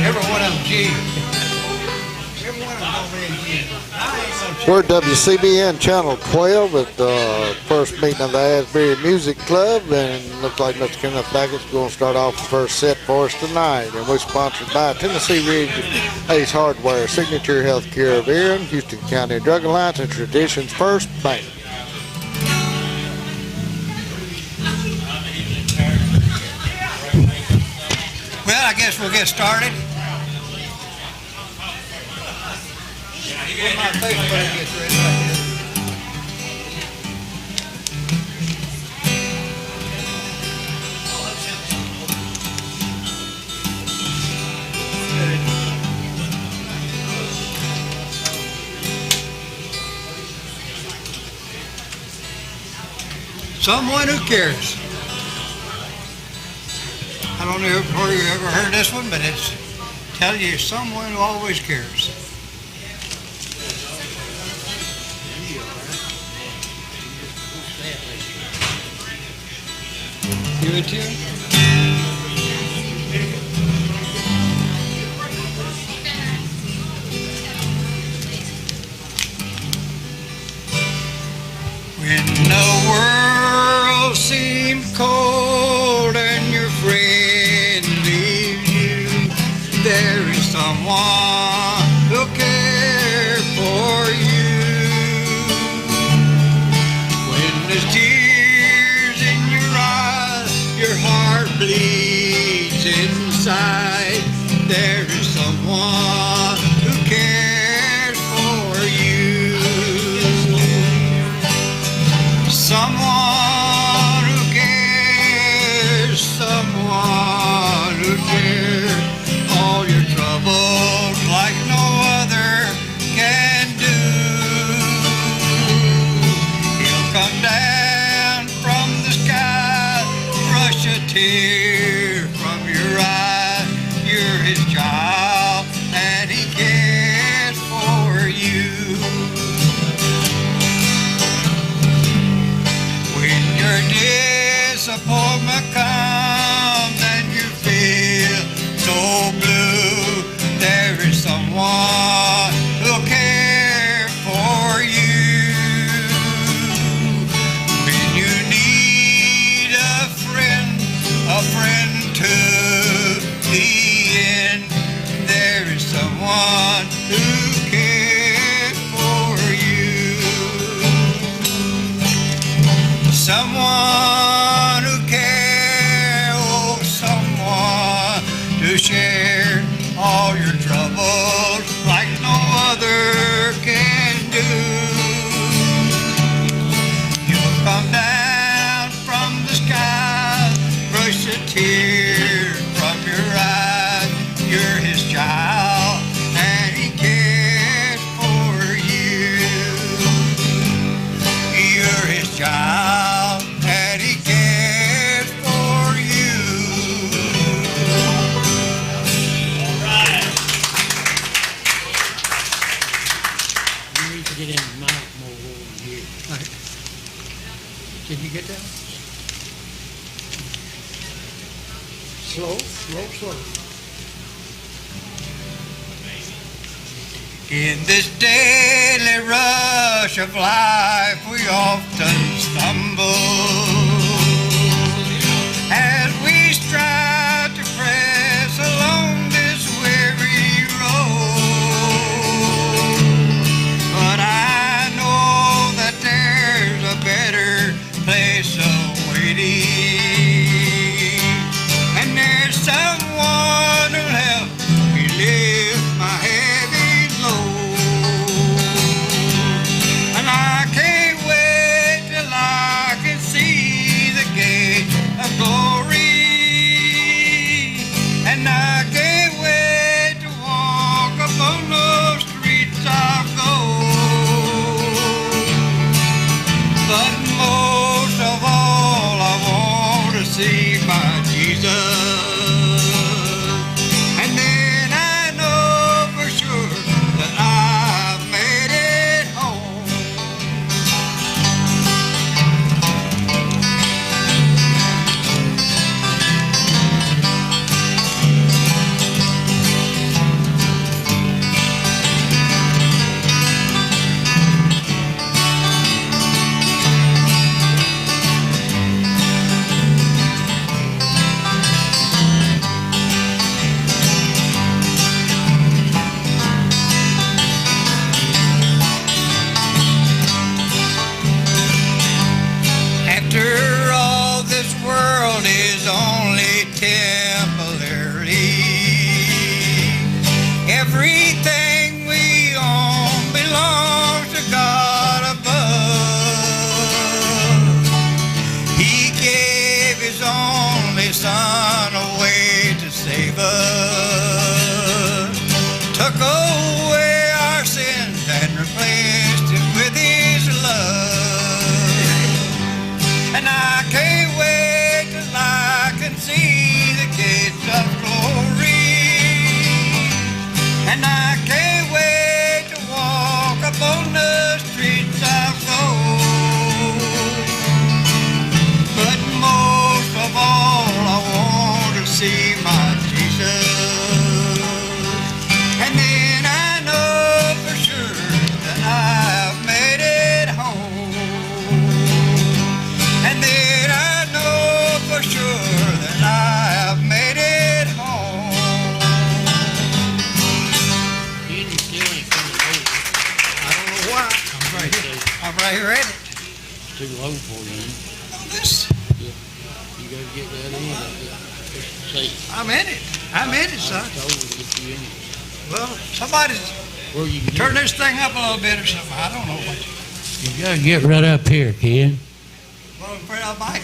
Every one of them G. Every one of them gonna be a G. We're WCBN Channel 12 at the first meeting of the Asbury Music Club, and it looks like Mr. Kenneth Baggett's going to start off the first set for us tonight. And we're sponsored by Tennessee Region Ace Hardware, Signature Healthcare of Erin, Houston County Drug Alliance, and Traditions First Bank. Well, I guess we'll get started. Where's my face when it gets ready right here? Someone who cares. I don't know if you ever heard this one, but it's telling you someone who always cares. Give it to you. When the world seems cold and your friend leaves you, there is someone who'll care for you. When there's tears in your eyes, your heart bleeds inside, there is someone who cares for you. Someone who cares, someone who cares, all your troubles like no other can do. He'll come down from the sky, brush a tear from your eye. You're his child and he cares for you. When your disappointment comes and you feel so blue, there is someone who'll care for you. When you need a friend to the end, there is someone who cares for you. Someone who cares, oh, someone to share all your troubles like no other can do. You'll come down from the sky, brush a tear from your eye. You're his child and he cares for you. You're his child and he cares for you. All right. You need to get in the mic more over here. Can you get that? Slow. In this daily rush of life, we often stumble as we strive to press along this weary road. But I know that there's a better place awaiting, and there's someone who'll help me lift my heavy load. And I can't wait till I can see Everything we own belongs to God above. He gave His only Son away to save us. Took away our sins and replaced it with His love. And I can't wait till I can see the gates of glory. And I can't wait to walk upon the streets of gold. But most of all, I want to see my Jesus. And then I know for sure that I've made it home. And then I know for sure that I have made it home. Kenny still ain't coming over. I don't know why. I'm right here at it. It's too low for you. This, You gotta get that in. Say, I'm in it. I'm in it, son. I told her to get you in it. Well, somebody's Where you can turn get this thing up a little bit or something. I don't know what. You gotta get right up here, Ken. Well, I'm afraid I might.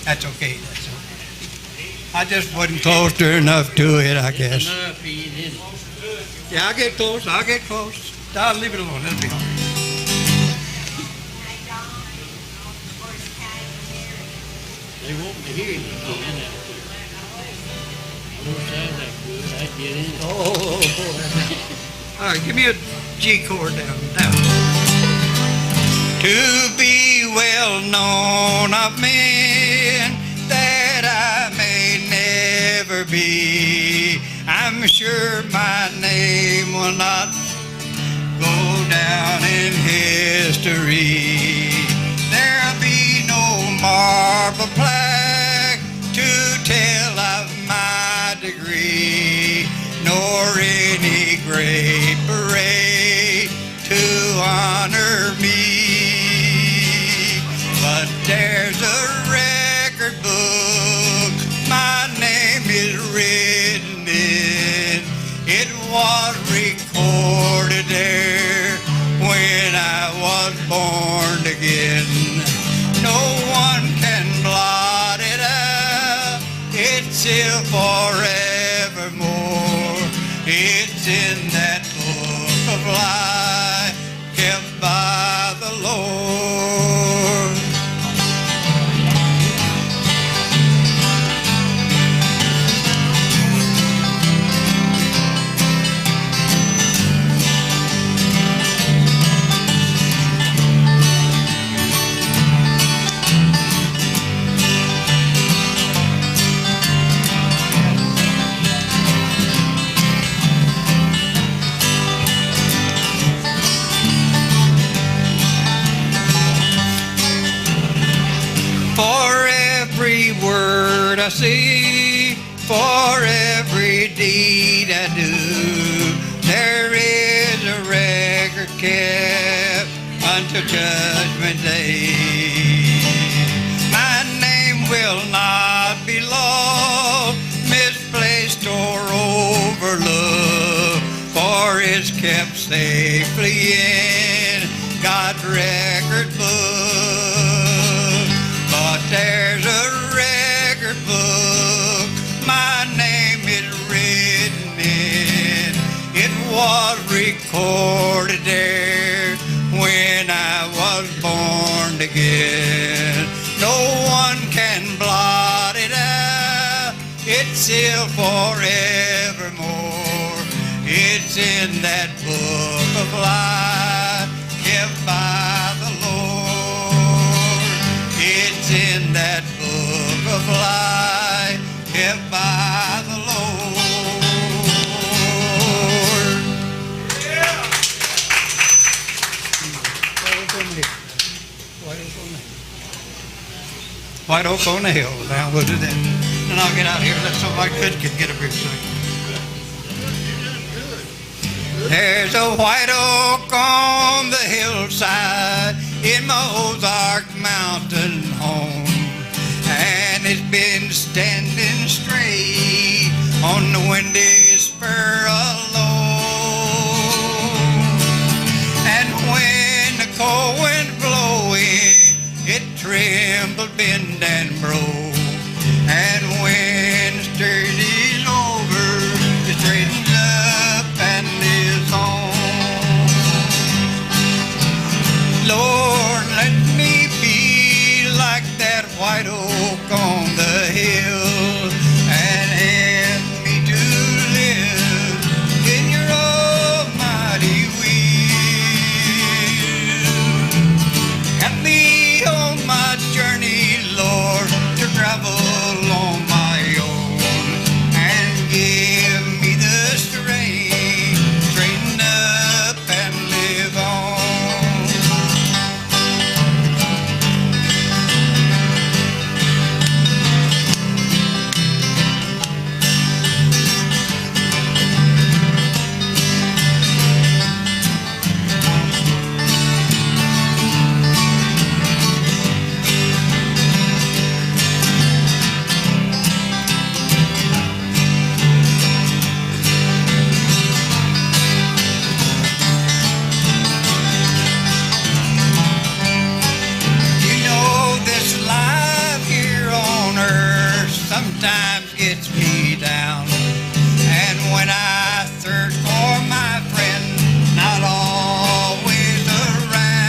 That's okay. That's okay. I just wasn't close to enough to it, I guess. Enough, he ain't in it. Yeah, I'll get close. I'll get close. I'll leave it alone. That'll be all right. They want to hear you, Ken, out there. I don't sound that good. I'd get in it. Oh, boy. All right, give me a G chord down. To be well known of men that I may never be, I'm sure my name will not go down in history. There'll be no marble plaque to tell of my degree, nor any great parade to honor me. But there's a record book my name is written in. It was recorded there when I was born again. No one can blot it out. It's still forevermore. It's in that book of life kept by the Lord. For every word I see, for every deed I do, there is a record kept until Judgment Day. My name will not be lost, misplaced or overlooked, for it's kept safely in God's record book. But there's a record book my name is written in. It was recorded there when I was born again. No one can blot it out. It's still forevermore. It's in that book of life kept by the Lord. It's in that book of life kept by the Lord. Yeah. White oak on the hill. Now we'll do that. Then I'll get out here. Let somebody could get a brief second. There's a white oak on the hillside in my Ozark mountain home. been standing straight on the windy spur alone. And when the cold wind blowing, it trembled, bend and broke. And when the sturdy's over, it straightens up and is on. Lord, let me be like that white oak on the hill, and help me to live in your almighty will. Help me on my journey, Lord, to travel on my own, and give me the strength, straighten up and live on. You know this life here on earth sometimes gets me down. And when I search for my friend, not always around.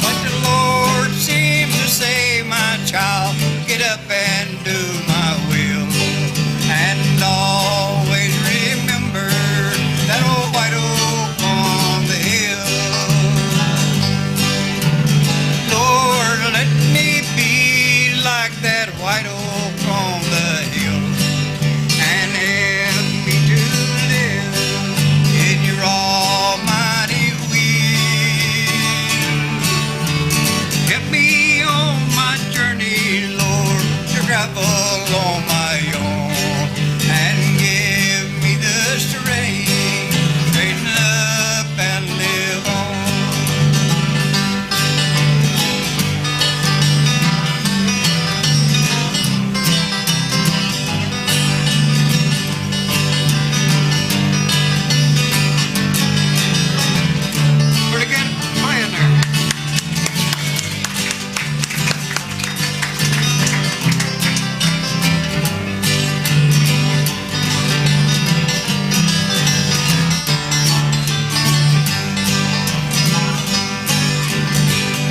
But the Lord seems to say, my child, get up and do my will. And always remember that old white oak on the hill. Lord, let me be like that white oak on the hill, and help me to live in your almighty will. Help me on my journey, Lord, to travel on my own, and give me the strength, straighten up and live on. Pretty good playing there.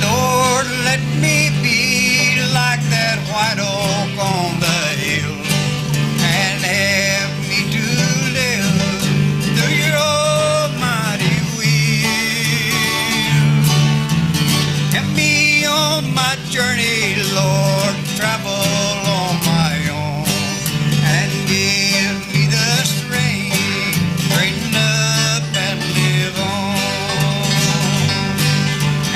Lord, let me be like that white oak on the hill, and help me to live through your almighty will. Help me on my journey, Lord, travel on my own, and give me the strength, straighten up and live on,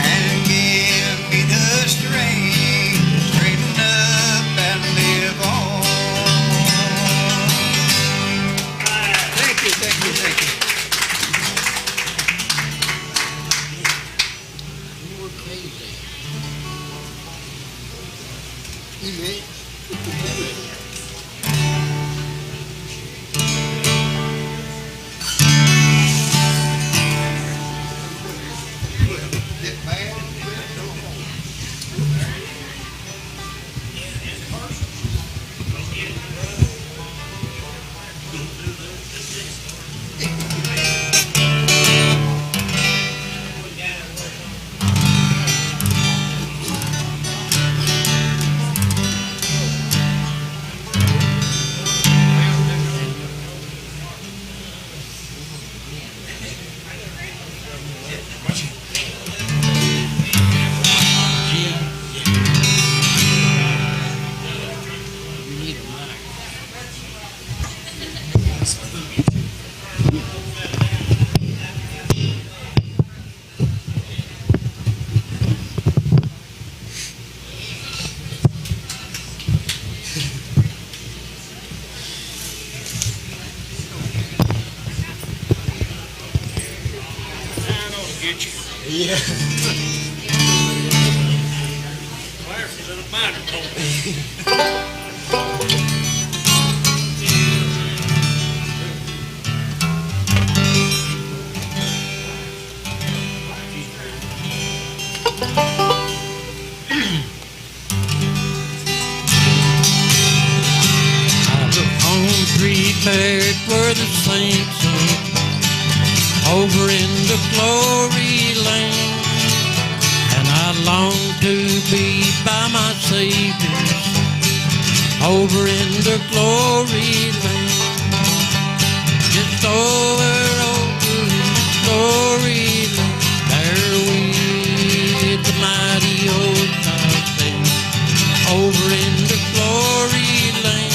and give me the strength, straighten up and live on. Thank you, thank you, thank you. You were crazy. You need a mic. Get you. Yeah. Well, Mercy, little minor told me. I look home prepared for the saints over in the glory land, and I long to be by my Savior over in the glory land. Just over in the glory land, there with the mighty old stand. Over in the glory land,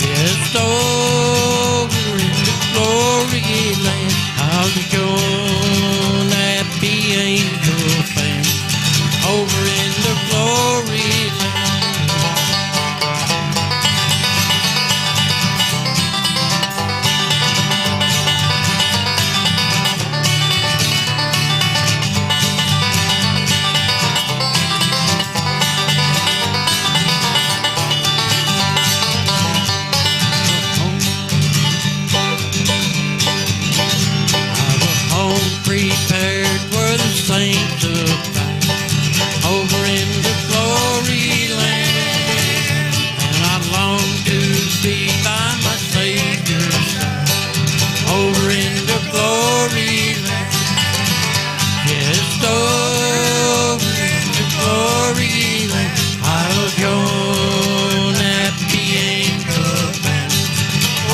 just over in the glory land, I'll join that the angel band. Over in the glory land. Prepared for the saints of God over in the glory land, and I long to be by my Savior's side over in the glory land. Just over in the glory land, I'll join at the angel band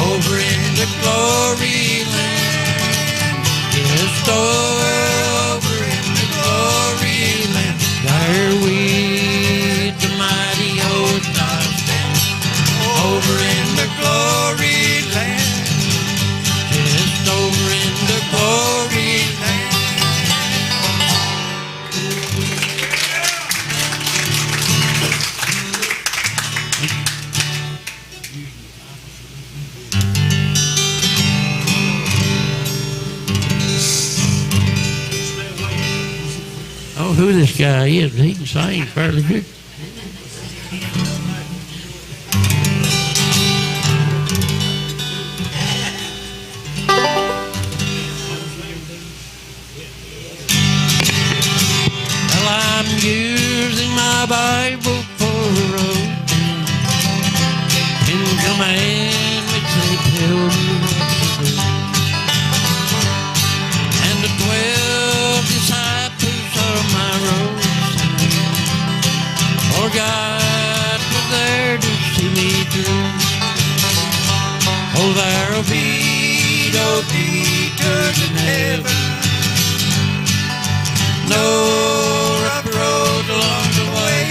over in the glory land. Just over in the glory land, there with the mighty old God stand. Over in the glory land, just over in the glory land. Oh, who this guy is, he can sing fairly good. Well, I'm using my Bible for a road, and commandments they tell me what to do. And the 12 disciples are my road, for God was there to see me through. Oh, there'll be no detours in heaven, no rough road along the way.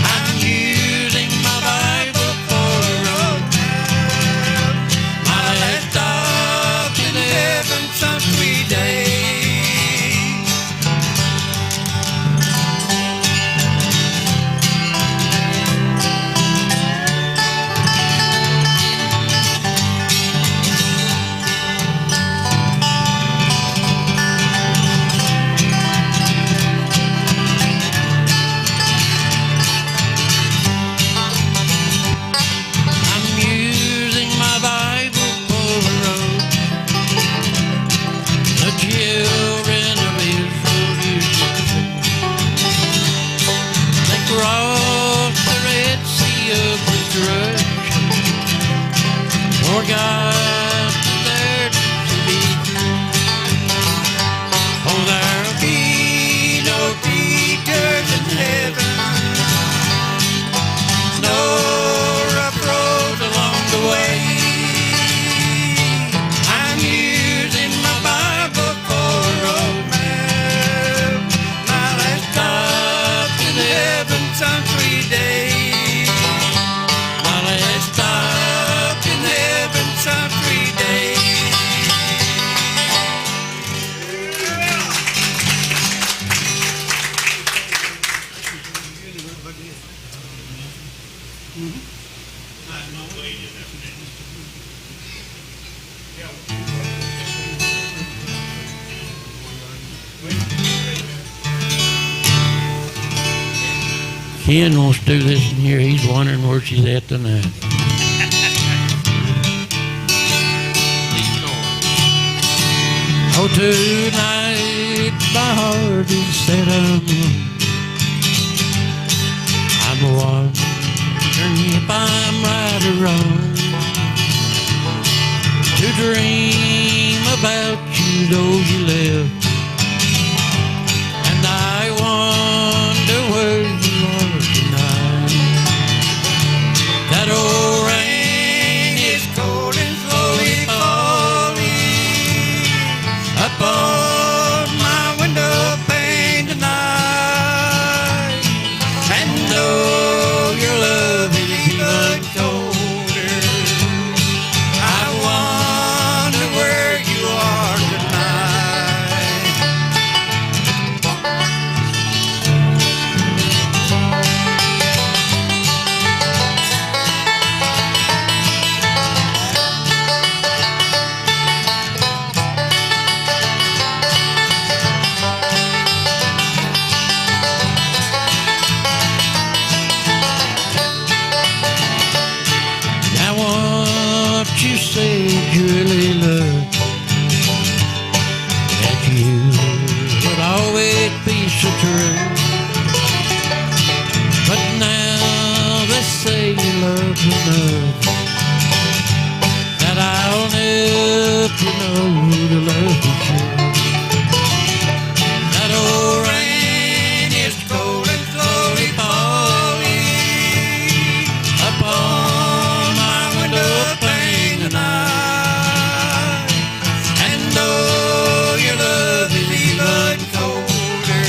I'm using my Bible for a road map, my last stop in heaven some sweet day. For God there to be true. Oh, there'll be no detours in heaven, no rough road along the way. I'm using my Bible for a road map, my last stop in heaven some sweet day. My last stop in heaven some Ken wants to do this in here. He's wondering where she's at tonight. Oh, tonight my heart is set on. I'm wondering if I'm right or wrong to dream about you though you live. And I wonder where you are tonight. That old rain is cold and slowly falling upon my window pane tonight. And though your love is even colder, I wonder where you are tonight. Now what you said you really loved, that you would always be so true. But now they say you love enough that I'll never know to love you true. That old rain is cold and slowly falling upon my window pane tonight. And though your love is even colder,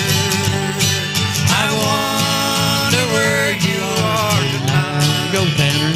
I wonder where you are tonight. Go, Tanner.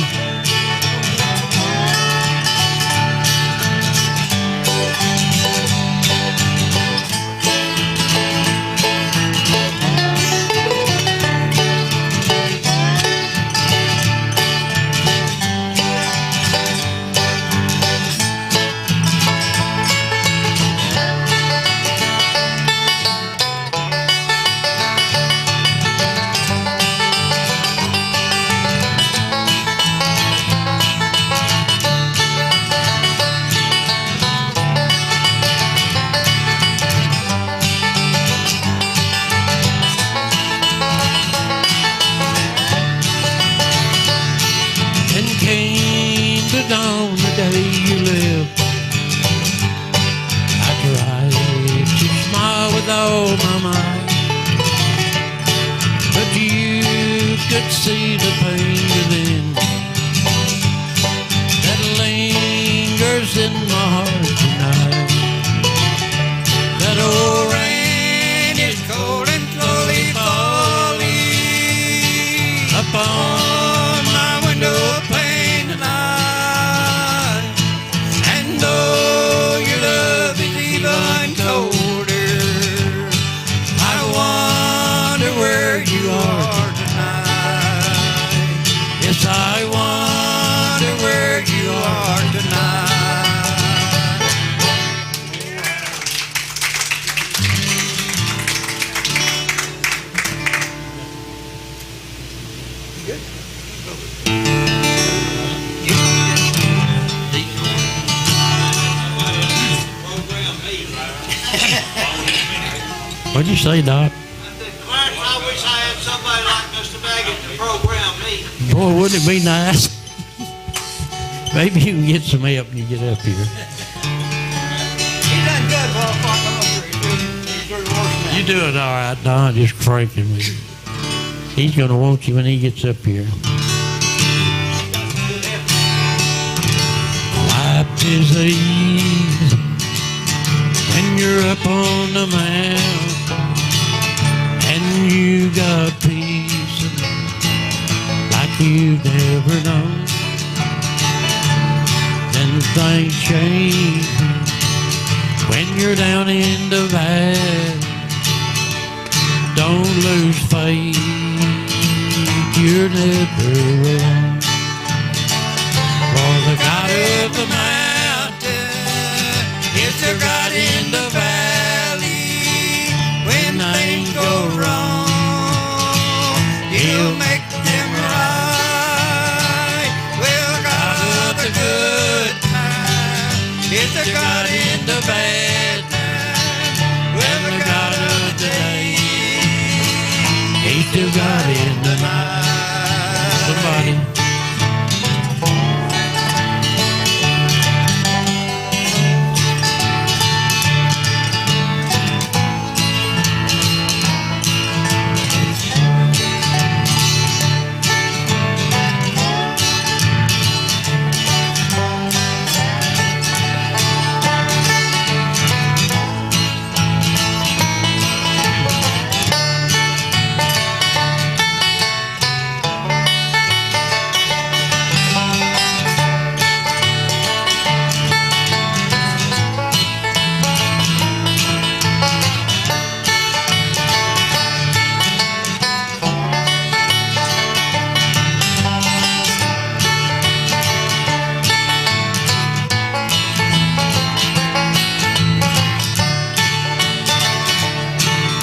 And came the dawn, the day you left. I tried to smile with all my might, but you could see the pain within that lingers in my heart tonight. That old rain is cold and slowly falling upon my window pane tonight. And though your love is even colder, I wonder where you are tonight. Yes, I wonder where you are tonight. What'd you say, Doc? I wish I had somebody like Mr. Baggett to program me. Boy, wouldn't it be nice? Maybe you can get some help when you get up here. He done good for a fucking over. He's doing worse than You doing all right, Don? Just cranking me. He's gonna want you when he gets up here. Life is easy when you're up on the mountain and you got peace like you've never known. Then things change when you're down in the valley. Don't lose faith, you're never alone. For the God of the mountain is the God in the valley. When things go wrong, He'll still got in the night. Somebody.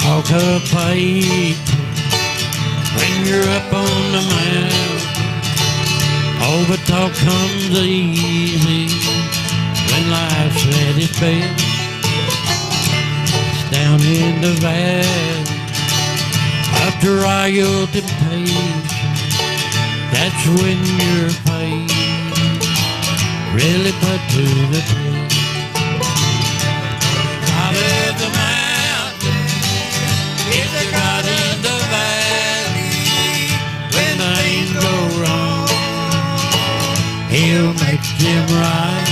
Talk up fight when you're up on the mountain. Oh, but talk comes easy when life's at its best. It's down in the valley after royal temptation. That's when your faith really put to the test. Out of the mountain, it's the God in the valley. When things go wrong, He'll make them right.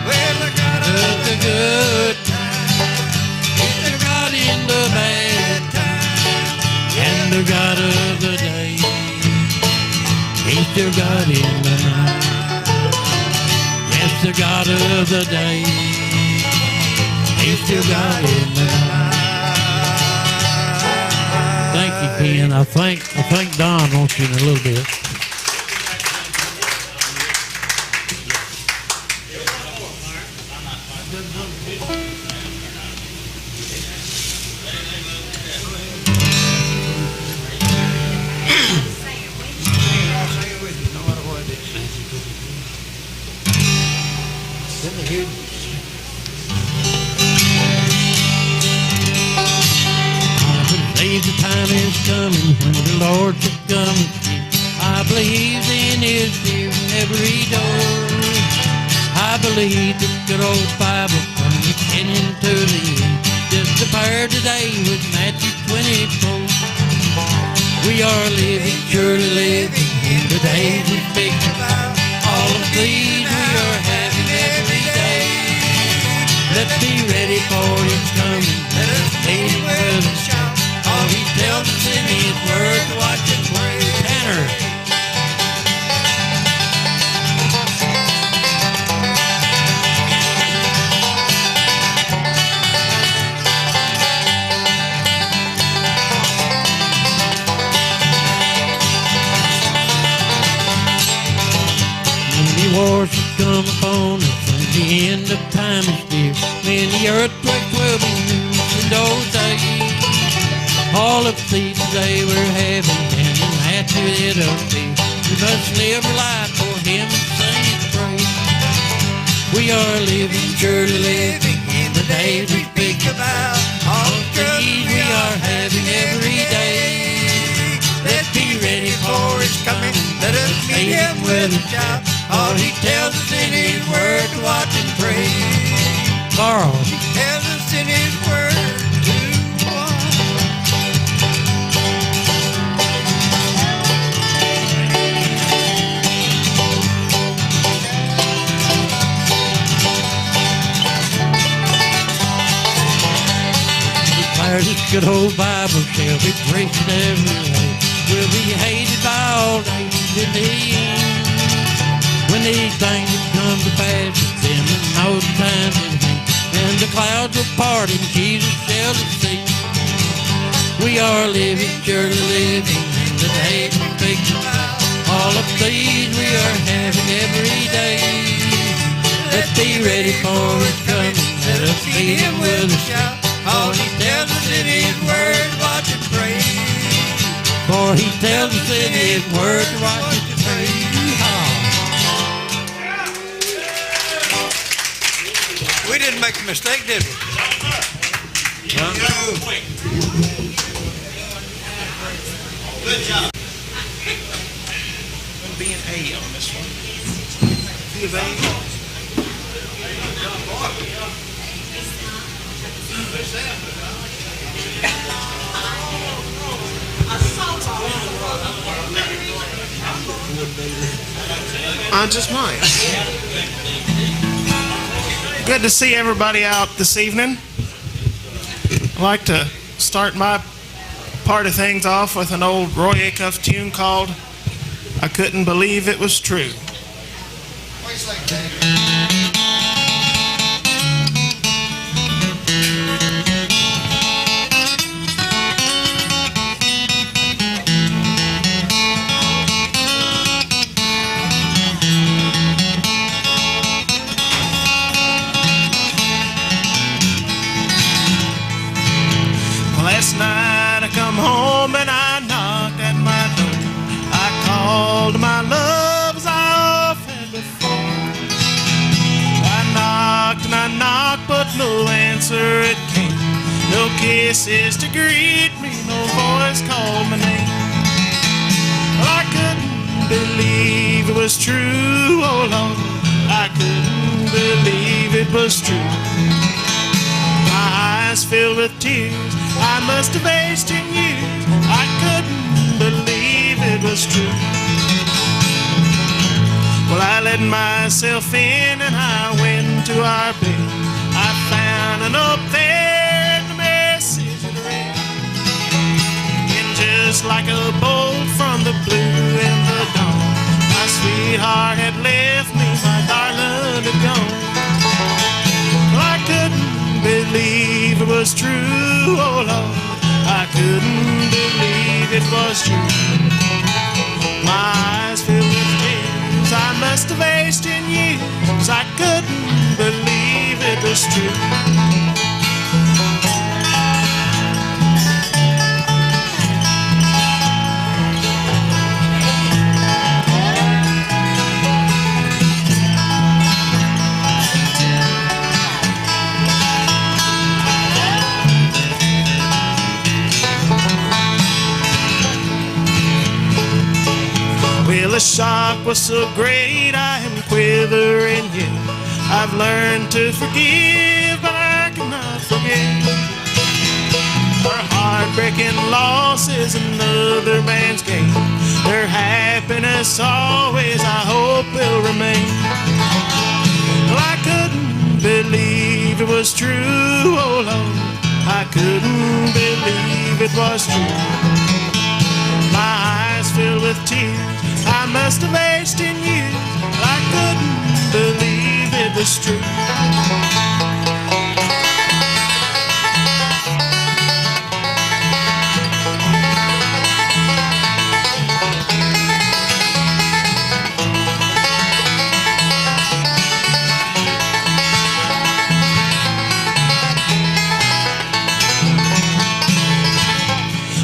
Well, the God of the good times, He's the God in the bad times, and the God of the day, He's still God in the night. Yes, the God of the day, He's still God in the night. Thank you, Ken. I think Don wants you in a little bit. The time is coming when the Lord shall come. I believe in His dear every door. I believe the good old Bible from the beginning to the end. Just a pair today with Matthew 24. We are living, surely living in the days we speak about. All of these we are having every day. Let's be ready for His coming. Let us meet Him with a shout. All He tells us in His word to watch and pray. Tanner. Many wars have come upon us, and the end of time is near. Many earthquakes will be loose in those days. All of these today we're having, and that's who it'll be. We must live our life for Him and sing His praise. We are living, surely living in the days we speak about. All of these we are having every day. Let's be ready for His coming. Let us meet Him with a shout. All He tells us in His word to watch and pray. Carl. He tells us in His word to watch. This good old Bible shall be preached every way. We'll be hated by all nations in the end. When these things come to pass, then no time is hand, and the clouds will part and Jesus shall descend. We are living, surely living in the days we speak about. All of these we are having every day. Let's be ready for His coming. Let us meet Him with a shout. All He tells us in His word, watch and pray. For He tells us in His word, watch and pray. We didn't make a mistake, did we? Huh? Gonna be an A on this one. B of A. I just might. Good to see everybody out this evening. I'd like to start my part of things off with an old Roy Acuff tune called I Couldn't Believe It Was True. Last night I come home and I knocked at my door. I called my love as I often before. I knocked and I knocked, but no answer it came. No kisses to greet me, no voice called my name. Well, I couldn't believe it was true, oh Lord. I couldn't believe it was true. My eyes filled with tears, I must have aged 10 years. I couldn't believe it was true. Well, I let myself in and I went to our bed. I found a note there and the message it read. And just like a bolt from the blue in the dawn, my sweetheart had left me, my darling had gone. Well, I couldn't believe it was true, oh Lord. I couldn't believe it was true. My eyes filled with tears, I must have aged 10 years. I couldn't believe it was true. Well, the shock was so great, I am quivering yet. I've learned to forgive, but I cannot forget. Her heartbreaking loss is another man's gain. Her happiness always, I hope, will remain. Well, I couldn't believe it was true, oh Lord. I couldn't believe it was true. My eyes filled with tears, I must have aged 10 years. I couldn't believe it was true.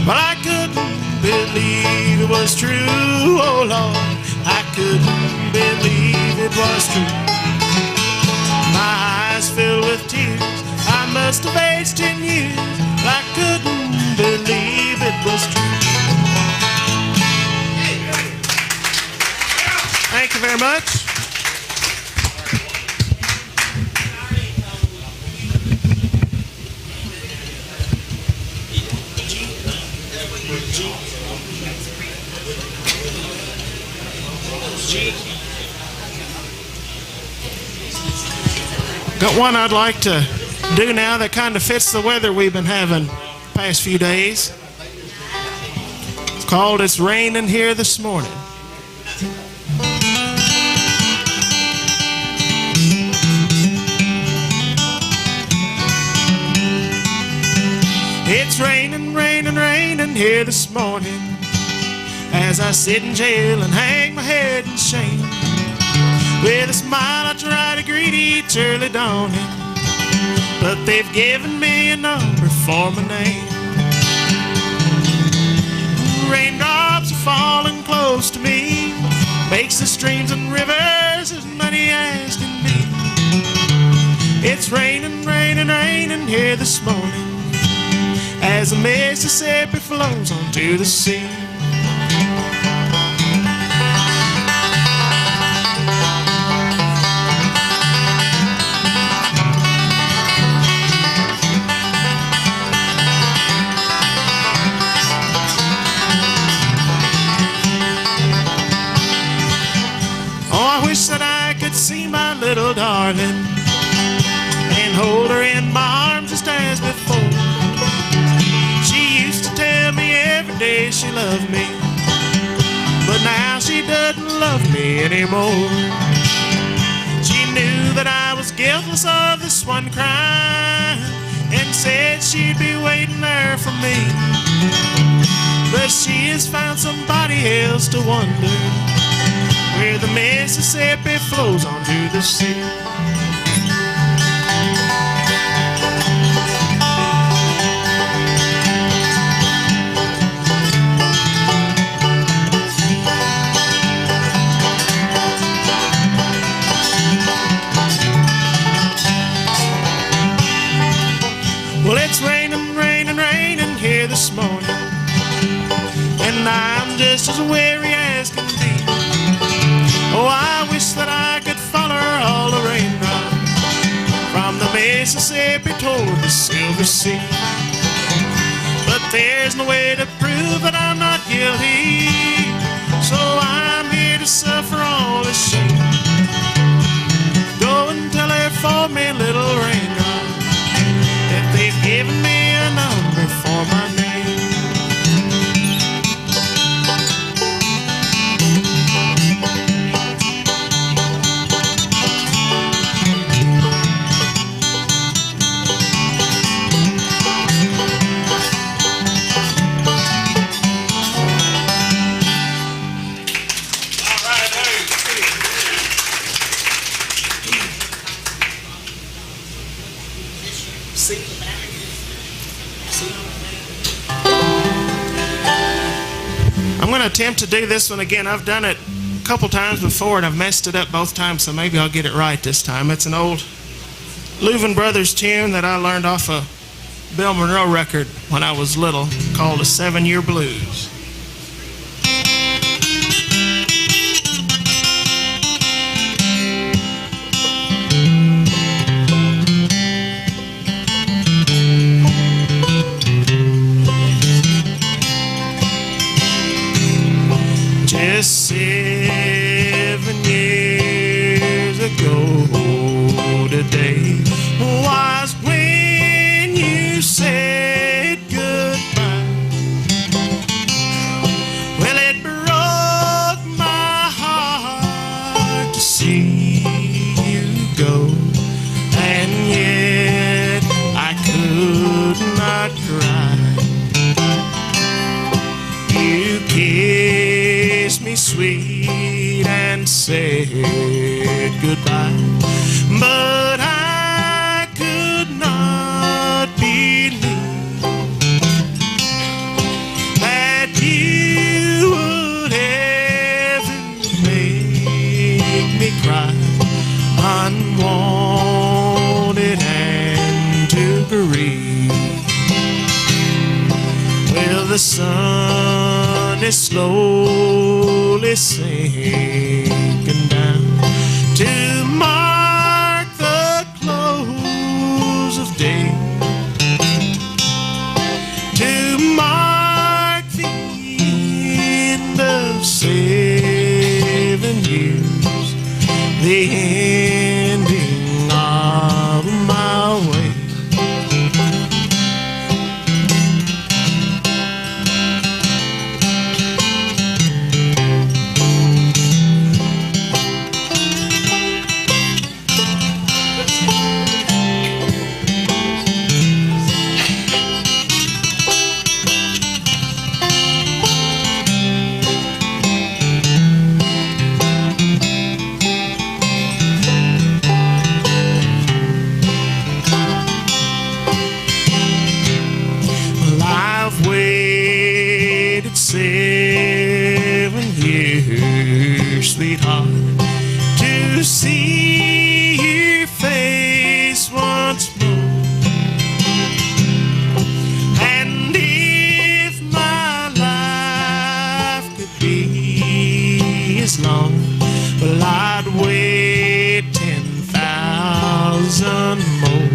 Well, I couldn't believe it was true, oh Lord. I couldn't believe it was true. My eyes filled with tears, I must have aged 10 years. I couldn't believe it was true. Thank you very much. Got one I'd like to do now that kind of fits the weather we've been having the past few days. It's called It's Raining Here This Morning. It's raining, raining, raining here this morning as I sit in jail and hang my head in shame. With a smile I try to greet each early dawning, but they've given me a number for my name. Raindrops are falling close to me, makes the streams and rivers as muddy as can be. It's raining, raining, raining here this morning as the Mississippi flows onto the sea. hold her in my arms just as before. She used to tell me every day she loved me, but now she doesn't love me anymore. She knew that I was guiltless of this one crime and said she'd be waiting there for me. But she has found somebody else to wonder where the Mississippi flows onto the sea. Well, it's raining, raining, raining here this morning, and I'm just as weary as can be. Oh, I wish that I could follow all the raindrops from the Mississippi toward the Silver Sea. But there's no way to prove that I'm not guilty, so I'm here to suffer all the shame. Go and tell her for me, little raindrop, that they've given me a number for my name. I'm going to attempt to do this one again. I've done it a couple times before and I've messed it up both times, so maybe I'll get it right this time. It's an old Louvin Brothers tune that I learned off a Bill Monroe record when I was little, called A 7-Year Blues. Just 7 years ago today was when you said goodbye. Well, it broke my heart to see you go, and yet I could not cry. You kissed me sweet and said goodbye, but I could not believe that you would ever make me cry, unwanted and to grieve. Well, the sun is slowly sinking down to mark the close of day, to mark the end of 7 years, the ending of my way. I've waited 7 years, sweetheart, to see your face once more. And if my life could be as long, well, I'd wait 10,000 more.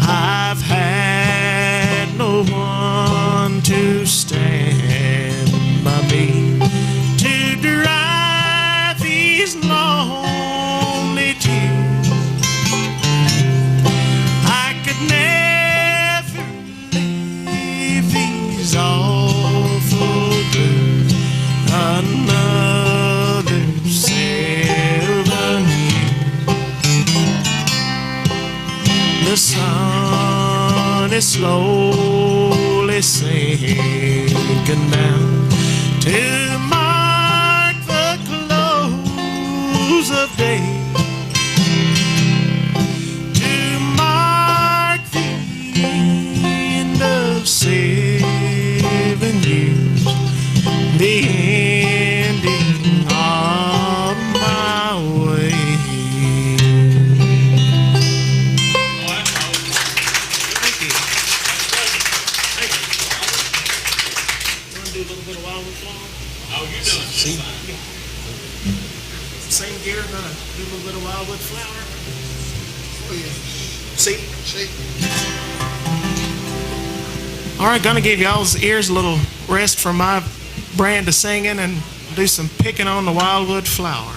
I've had no one to stand by me to dry these lonely tears. these awful blues. Another 7 years. The sun is slowly sinking down to mark the close of day, to mark the end of 7 years, the ending of my way. Thank you. Thank you. You want to do a little bit of Wildwood Flower? Oh, you done. See? Same gear, gonna do a little bit of Wildwood Flower. Oh yeah. See? All right, gonna give y'all's ears a little rest from my brand of singing and do some picking on the Wildwood Flower.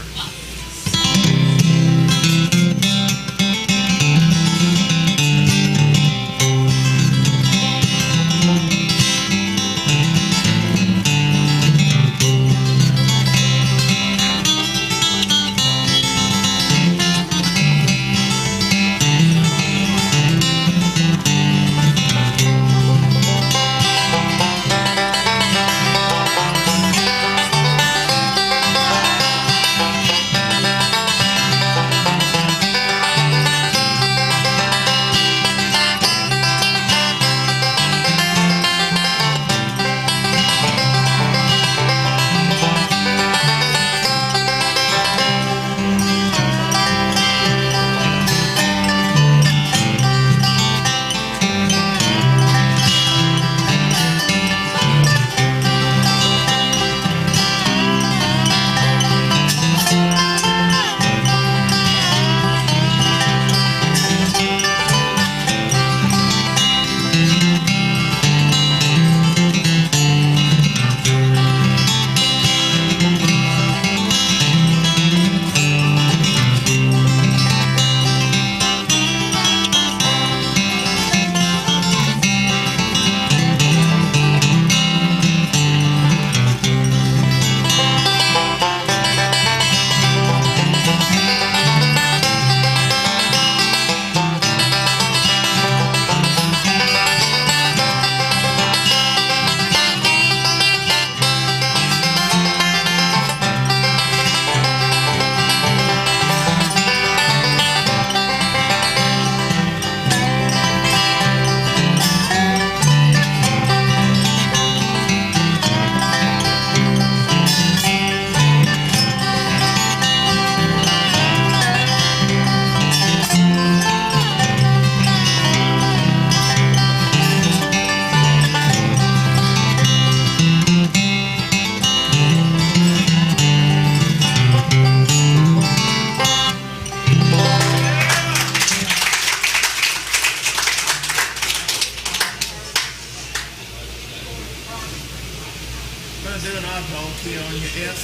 Gonna do an oddball key on your F.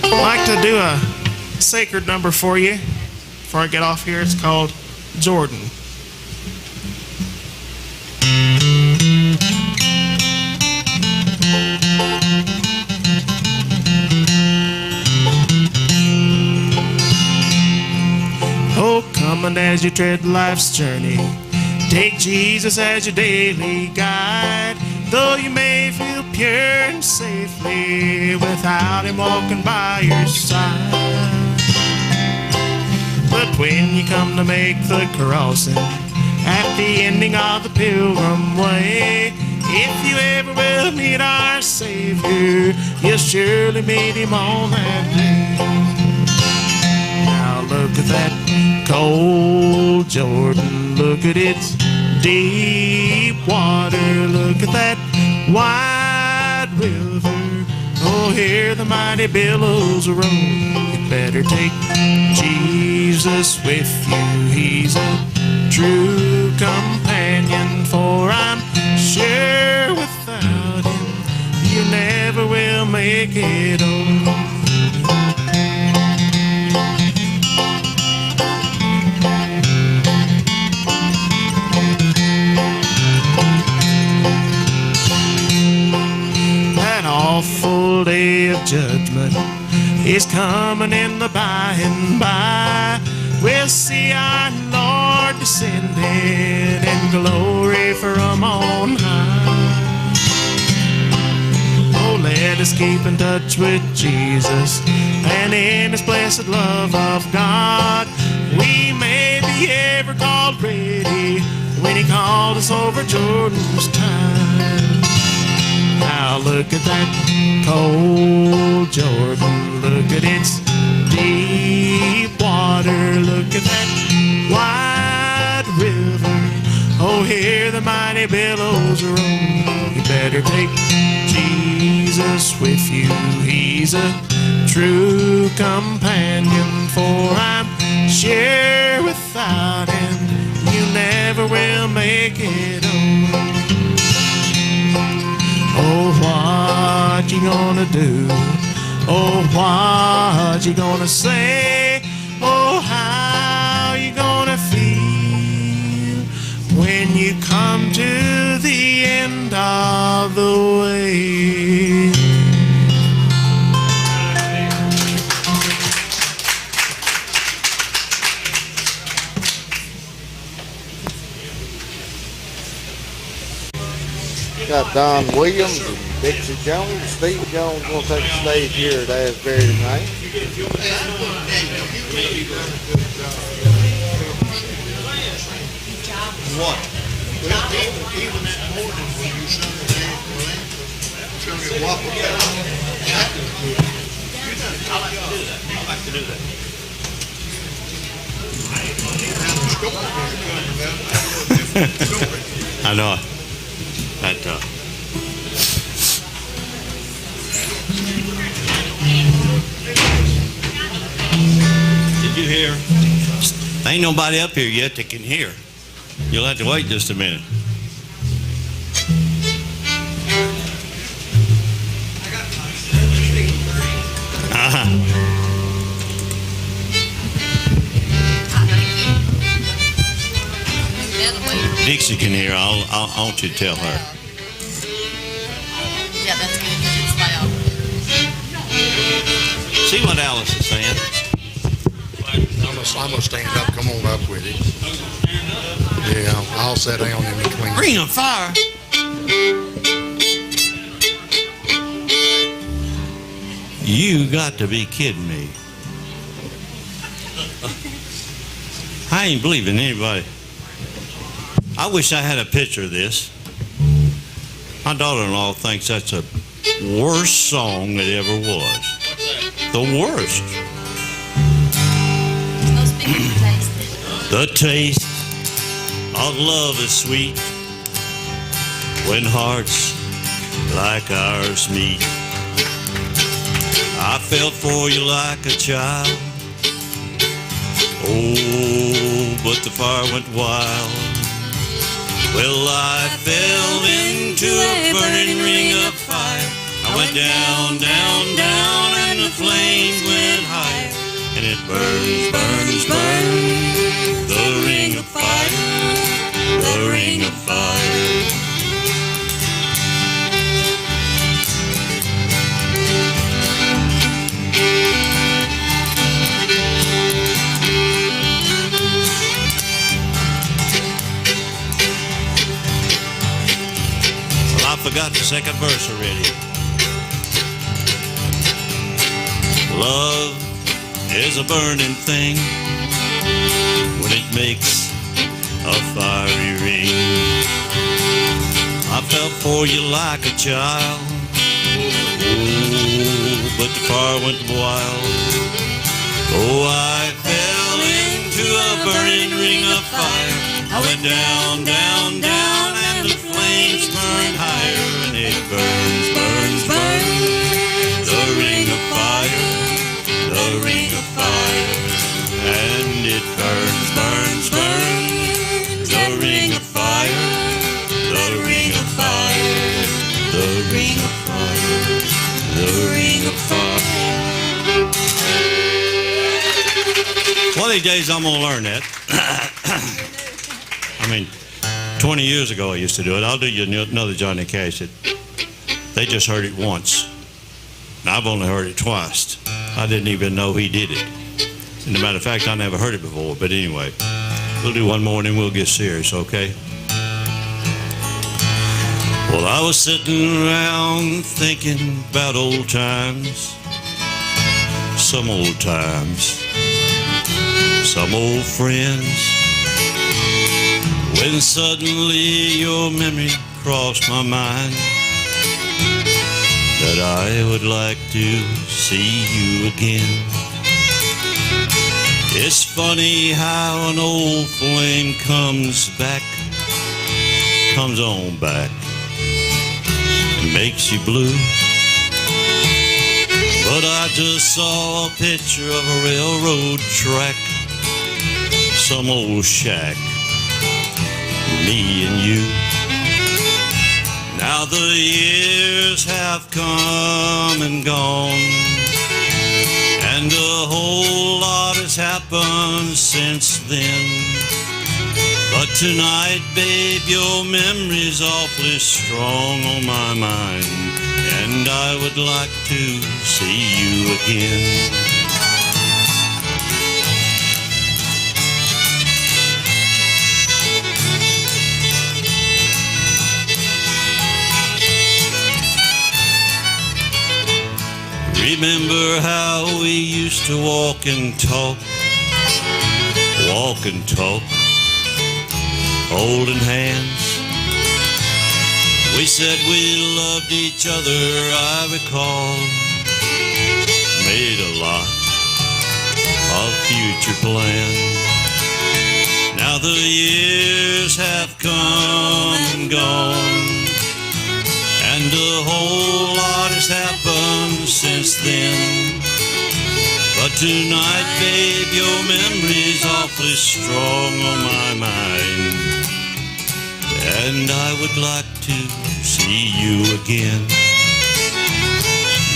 I'd like to do a sacred number for you before I get off here. It's called Jordan. Oh, coming as you tread life's journey, take Jesus as your daily guide. Though you may feel pure and safely without Him walking by your side, but when you come to make the crossing at the ending of the pilgrim way, if you ever will meet our Savior, you'll surely meet Him on that day. Now look at that cold Jordan, look at its deep water, look at that wide river, oh, hear the mighty billows roll. You better take Jesus with you, He's a true companion, for I'm sure without Him you never will make it home. judgment is coming in the by and by. We'll see our Lord descended in glory from on high. Oh, let us keep in touch with Jesus, and in His blessed love of God, we may be ever called ready when He called us over Jordan's tide. Now look at that cold Jordan, look at its deep water, look at that wide river. Oh, hear the mighty billows roll. You better take Jesus with you, He's a true companion, for I'm sure without Him you never will make it home. Oh, what you gonna do? Oh, what you gonna say? Oh, how you gonna feel when you come to the end of the way? Got Don Williams and Dixie Jones. Steve Jones going to take the stage here at Asbury tonight. What? Well, even that morning when you sung the dance, sung it waffle down. That was good. I like to do that. I know. That, did you hear? Ain't nobody up here yet that can hear. You'll have to wait just a minute. Dixie can hear. I want you to tell her. Yeah, that's good because it's loud. See what Alice is saying? I'm gonna stand up. Come on up with it. Yeah, I'll sit down in between. Ring of fire. You got to be kidding me. I ain't believing anybody. I wish I had a picture of this. My daughter-in-law thinks that's the worst song that ever was. The worst. The taste of love is sweet when hearts like ours meet. I felt for you like a child. Oh, but the fire went wild. Well, I fell into a burning ring of fire. I went down, down, down, and the flames went higher. And it burns, burns, burns, the ring of fire, the ring of fire. Well, I forgot the second verse already. Love is a burning thing when it makes a fiery ring. I felt for you like a child. Oh, but the fire went wild. Oh, I fell into a burning ring of fire. I went down, down, down, and the flames burned higher. And it burns, burns, burns, the ring of fire, the ring of fire. And it burns, burns, burns, the ring of fire, the ring of fire, the ring of fire, the ring of fire. One of these days I'm gonna learn that. I mean, 20 years ago I used to do it. I'll do you another Johnny Cash. They just heard it once. And I've only heard it twice. I didn't even know he did it. As a matter of fact, I never heard it before. But anyway, we'll do one more and then we'll get serious, okay? Well, I was sitting around thinking about old times, some old times, some old friends, when suddenly your memory crossed my mind, that I would like to see you again. It's funny how an old flame comes on back, and makes you blue. But I just saw a picture of a railroad track, some old shack, me and you. Now the years have come and gone, and a whole lot has happened since then. But tonight, babe, your memory's awfully strong on my mind, and I would like to see you again. Remember how we used to walk and talk, holding hands. We said we loved each other, I recall. Made a lot of future plans. Now the years have come and gone, and a whole lot has happened since then. But tonight, babe, your memory's awfully strong on my mind, and I would like to see you again.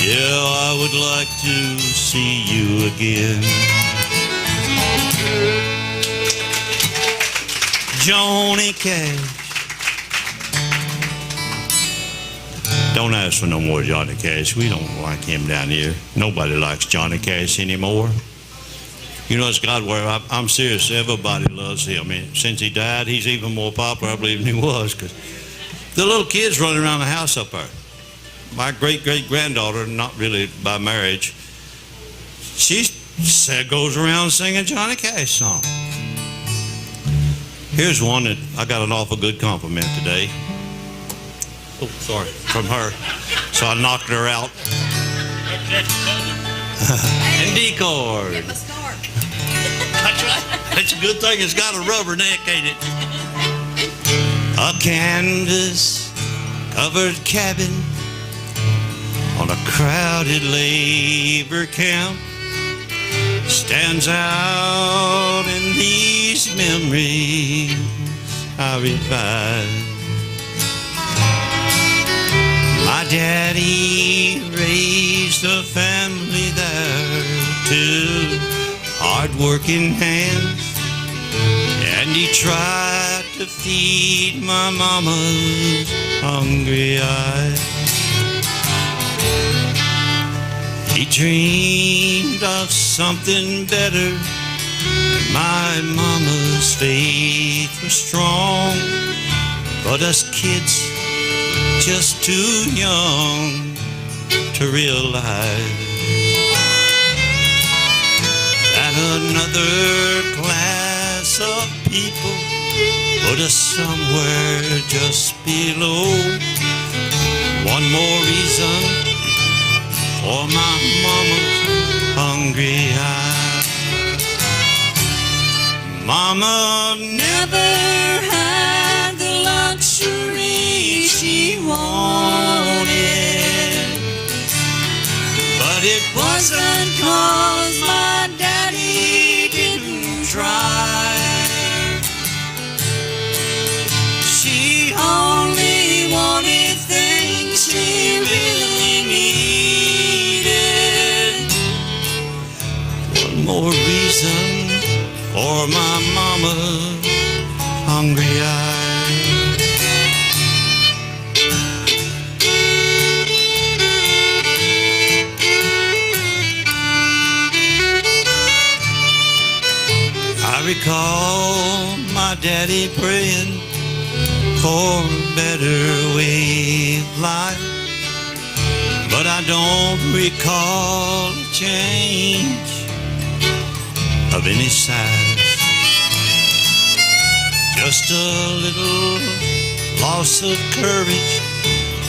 Yeah, I would like to see you again. Johnny Cash. Don't ask for no more Johnny Cash. We don't like him down here. Nobody likes Johnny Cash anymore. You know, it's God where I'm serious. Everybody loves him. I mean, since he died, he's even more popular, I believe, than he was. Because the little kids running around the house up there. My great-great-granddaughter, not really by marriage, she goes around singing Johnny Cash songs. Here's one that I got an awful good compliment today. Oh, sorry, from her. So I knocked her out. And decor. That's right. That's a good thing. It's got a rubber neck, ain't it? A canvas-covered cabin on a crowded labor camp stands out in these memories I revive. My daddy raised a family there, two hard-working hands, and he tried to feed my mama's hungry eyes. He dreamed of something better. My mama's faith was strong, but us kids just too young to realize that another class of people put us somewhere just below. One more reason for my mama's hungry eyes. Mama never had the luxury she wanted, but it wasn't 'cause my daddy didn't try. She only wanted things she really needed. One more reason for my mama's hungry eyes. recall my daddy praying for a better way of life, but I don't recall a change of any size. Just a little loss of courage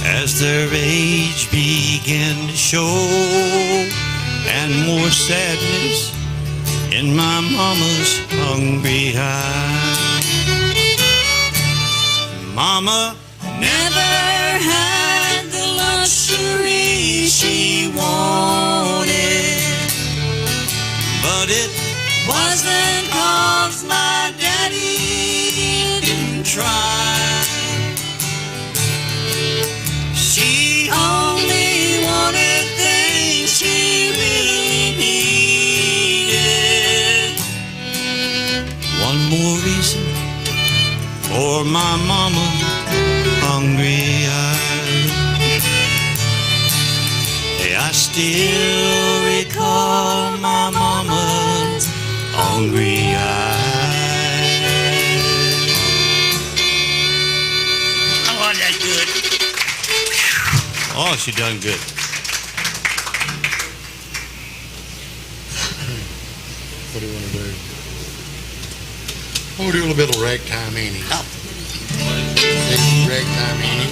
as their age began to show, and more sadness in my mama's hungry eyes. Mama never had the luxury she wanted, but it wasn't 'cause my daddy didn't try. She only wanted things she really needed. One more reason for my mama's hungry eyes. Hey, I still recall my mama's hungry eyes. Oh, that's good. Oh, she done good. What do you want to do? We'll do a little bit of ragtime Annie. Oh. Ragtime Annie.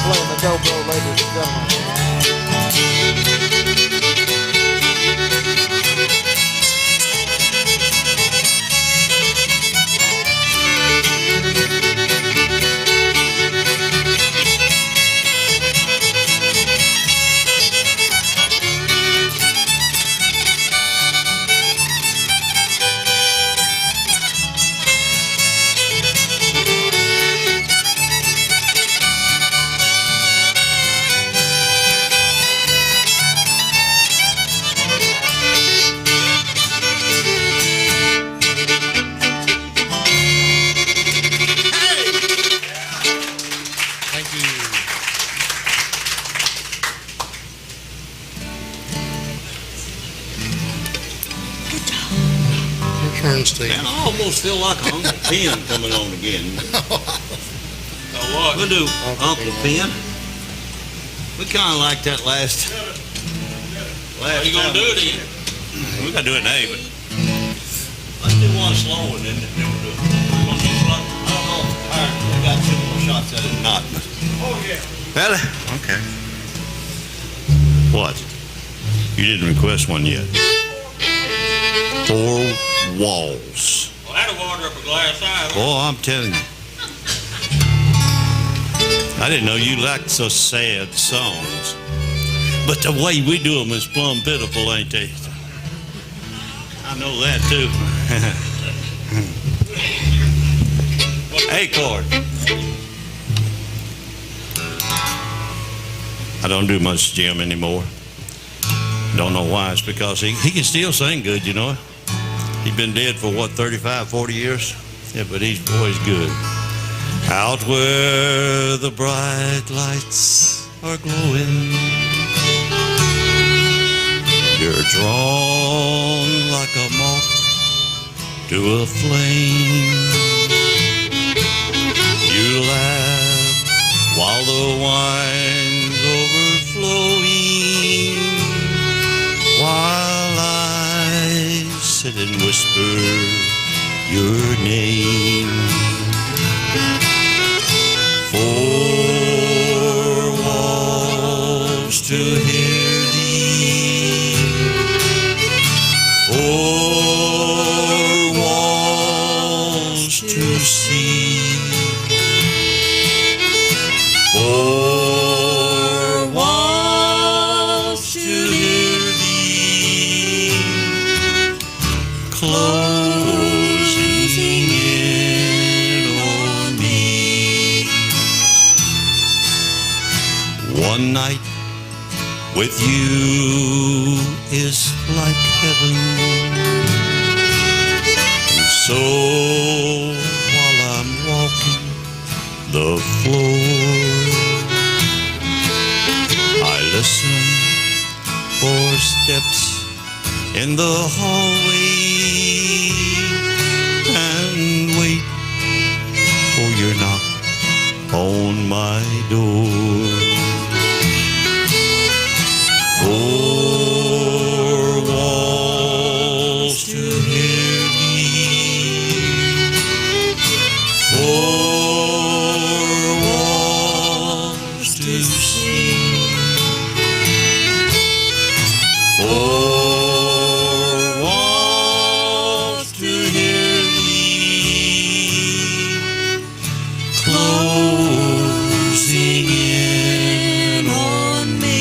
Playing the dobro, ladies and gentlemen. Thank you. Your turn, Steve. Man, I almost feel like Uncle Pen coming on again. We'll do Uncle Pen. We kind of like that last. How you gonna do it again? We gotta do it now, but let's do one slow and then we'll do it. Want to do slow? I don't know. All right, we got 2 more shots at it or not. But... Oh, yeah. Fella? Okay. What? You didn't request one yet. 4 walls. Well, that'll water up a glass eye. Oh, I'm telling you. I didn't know you liked so sad songs. But the way we do them is plumb pitiful, ain't they? I know that, too. Acord. I don't do much Jim anymore. Don't know why. It's because he can still sing good, you know. He's been dead for, 35, 40 years? Yeah, but he's always good. Out where the bright lights are glowing, you're drawn like a moth to a flame. You laugh while the wine's overflowing, while I sit and whisper your name. Four walls to hear thee, four walls to see, four walls to hear thee, closing in on me. One night with you is like heaven, and so while I'm walking the floor, I listen for steps in the hallway and wait for your knock on my door. Four walls to hear me, four walls to see, four walls to hear me, closing in on me.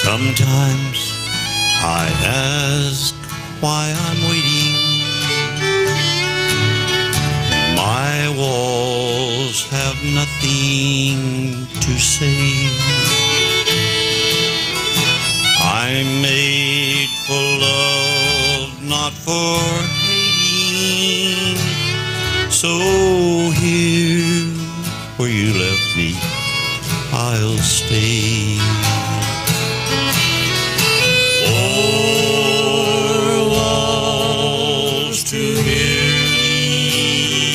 Sometimes I ask why I'm waiting. My walls have nothing to say. I'm made for love, not for hating. So here where you left me, I'll stay. Four walls to hear me,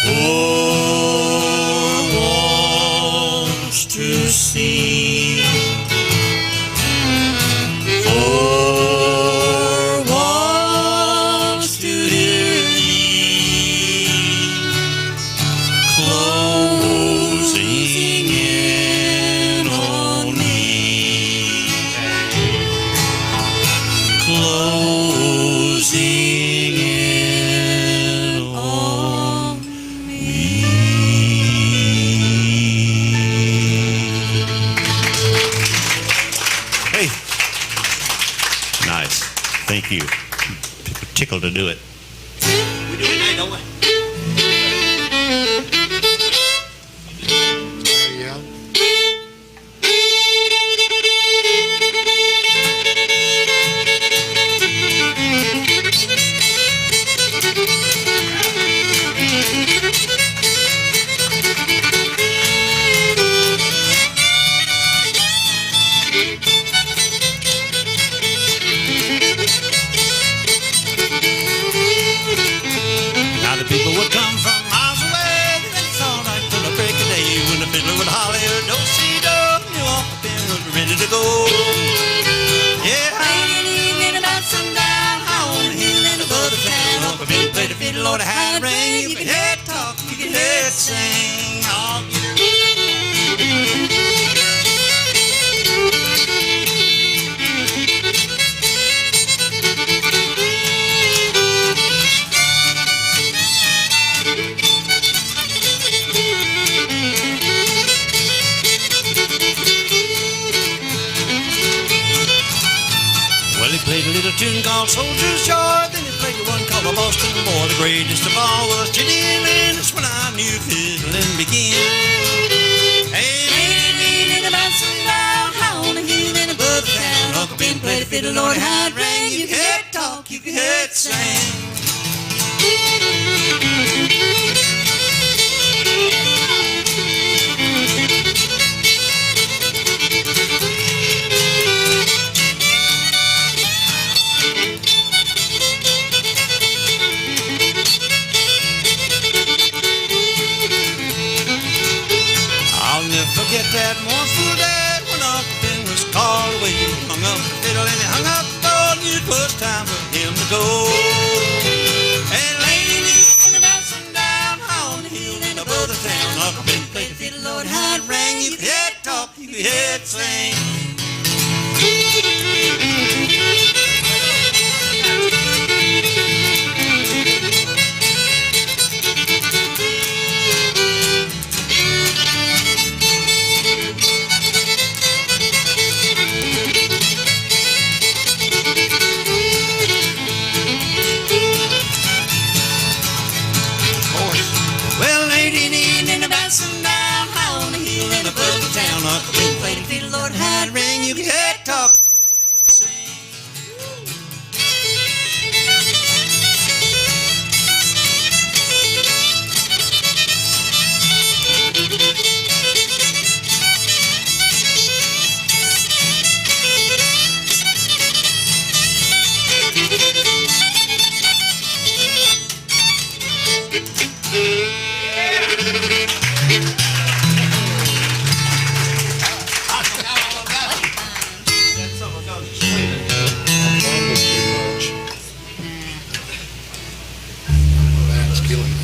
four walls to see, four walls to hear me, closing in on me. Closing in on me. Hey, nice. Thank you. Tickled to do it. We do it now, don't we? Yeah. soldier's joy. Then he played one called the Boston Boy. The greatest of all was Judy Lynn. That's when I knew fiddling began. Hey, lady, in the bouncing down, high on the hill and above the town. Uncle Ben played the fiddle, Lord, how it rang. You could hear it talk, you could hear it sing. I'll never forget that mournful day when Uncle Ben was called away. He hung up the fiddle and he hung up the door, and it was time for him to go. And laying in the bouncing down, high on the hill and above the town, Uncle Ben played the fiddle, Lord, how it rang. You could hear it talk, you could hear it sing. Well, lady, in the bouncing down, high on the hill and above the town, Uncle Ben played the fiddle, Lord, how it rang. You could hear it talk, sing. That's killing me.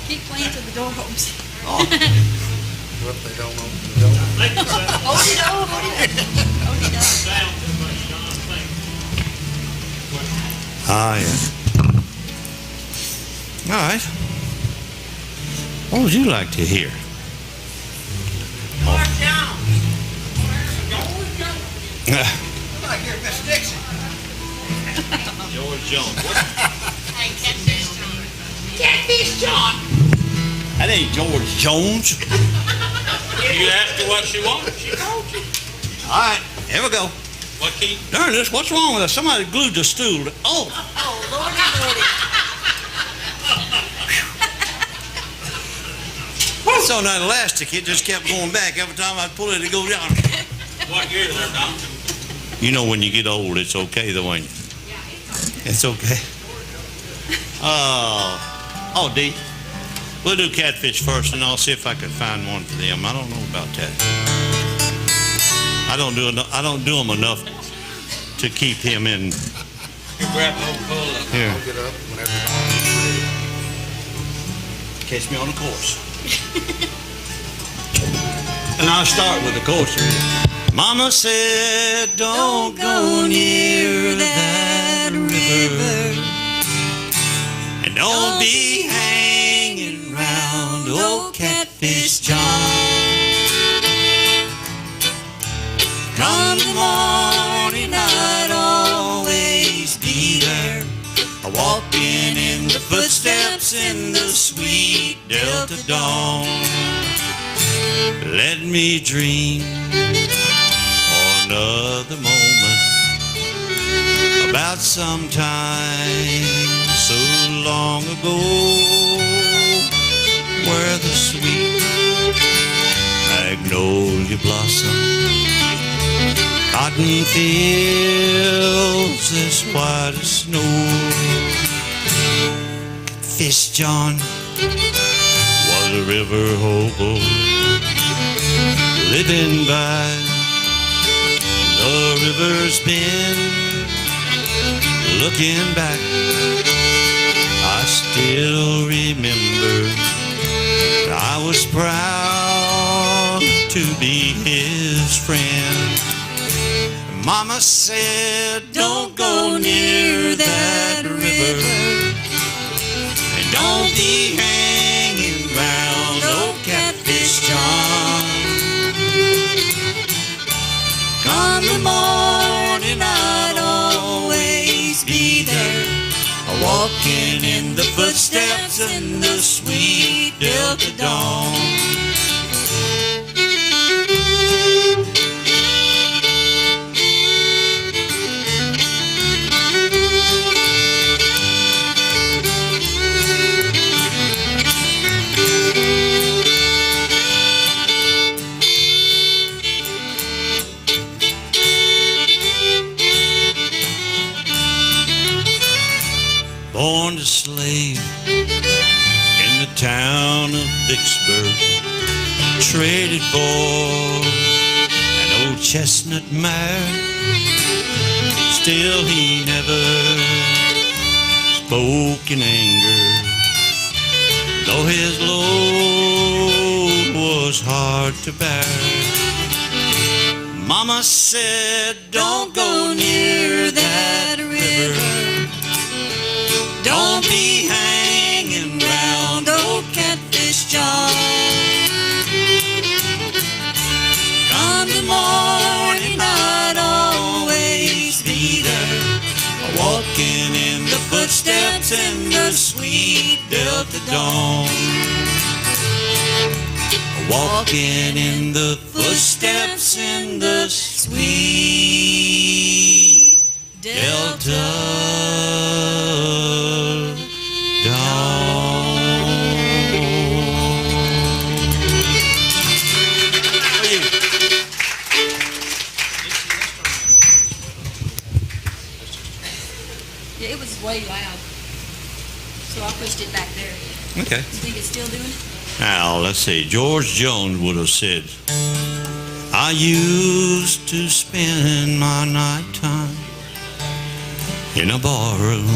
Keep playing till the door opens. What if they don't open the door? Hold it up, hold it up. Hold it up. Ah, yeah. All right. What would you like to hear? Mark down. I'm like here, Miss Dixon. George Jones. Hey, Catfish John. Catfish John. That ain't George Jones. You asked her what she wanted. She told you. All right, here we go. What key? Darn this, what's wrong with us? Somebody glued the stool. Oh, Oh, Lordy, Lordy. it's on that elastic. It just kept going back. Every time I pull it, it goes down. What year is there, Doc? You know when you get old, it's okay though, ain't it? It's okay. Oh, Dee. We'll do Catfish first, and I'll see if I can find one for them. I don't know about that. I don't do them enough to keep him in You grab the whole full of here. Get up whenever you're Catch me on the course. And I'll start with the course. Mama said, don't go near that river, and don't be hanging round old Catfish John. Come the morning, I'd always be there, walking in the footsteps in the sweet Delta dawn. Let me dream for another moment about some time so long ago, where the sweet magnolia blossom, cotton fields as white as snow. Fish John was a river hobo, living by the river's bend. Looking back, I still remember I was proud to be his friend. Mama said, don't go near that river, and don't be hanging round old Catfish John. walking in the footsteps in the sweet Delta dawn. Born a slave in the town of Vicksburg, traded for an old chestnut mare. Still he never spoke in anger, though his load was hard to bear. Mama said, don't go near that river. Don't be hanging round old Catfish John. Come the morning, I'd always be there, walking in the footsteps in the sweet Delta dawn. Walking in the footsteps in the sweet Delta dawn. Yeah, it was way loud. So I pushed it back there. Okay. You think it's still doing it? Now, let's see. George Jones would have said, I used to spend my nighttime in a barroom.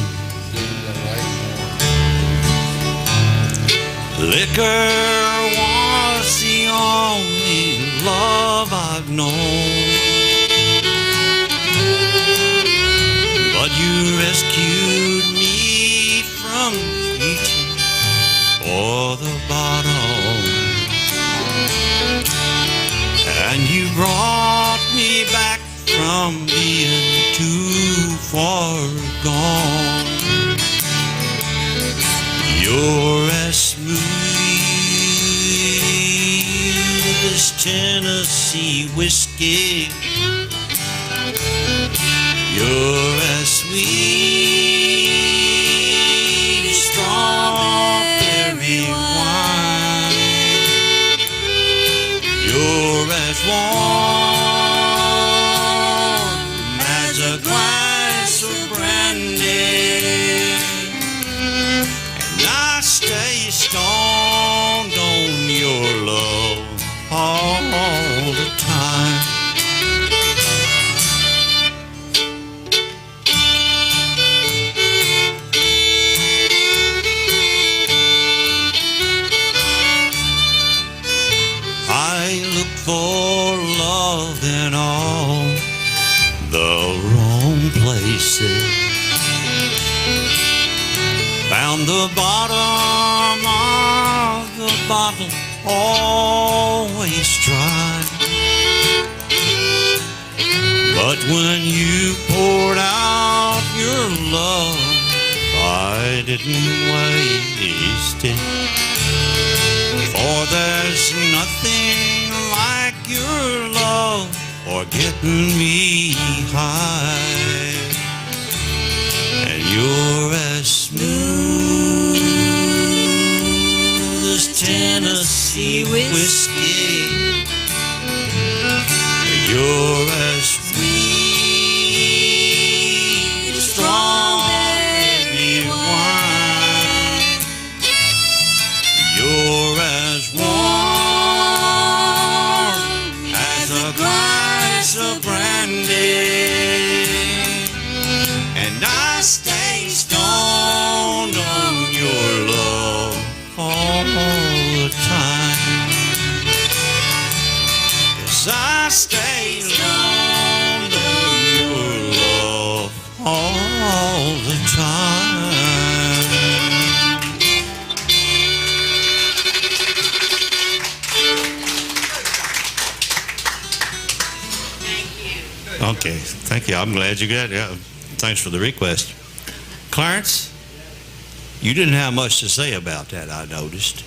Liquor was the only love I've known, but you rescued me from reaching for the bottom, and you brought me back from being too far gone. You're as smooth as Tennessee whiskey. You're as sweet as strawberry wine. You're as warm as a glass of brandy. I stay stoned on your love all the time. I look for love in all the wrong places. Found the bottom of the bottle always dry, but when you poured out your love, I didn't waste it. For there's nothing like your love for getting me high. And you're as smooth as Tennessee whiskey. You're as sweet as strawberry wine. You're as warm as a glass of brandy. And I stay stoned on your love all the time. Yes, I stay stoned on your love all the time. Okay, thank you. I'm glad you got it. Yeah, thanks for the request. Clarence, You didn't have much to say about that, I noticed.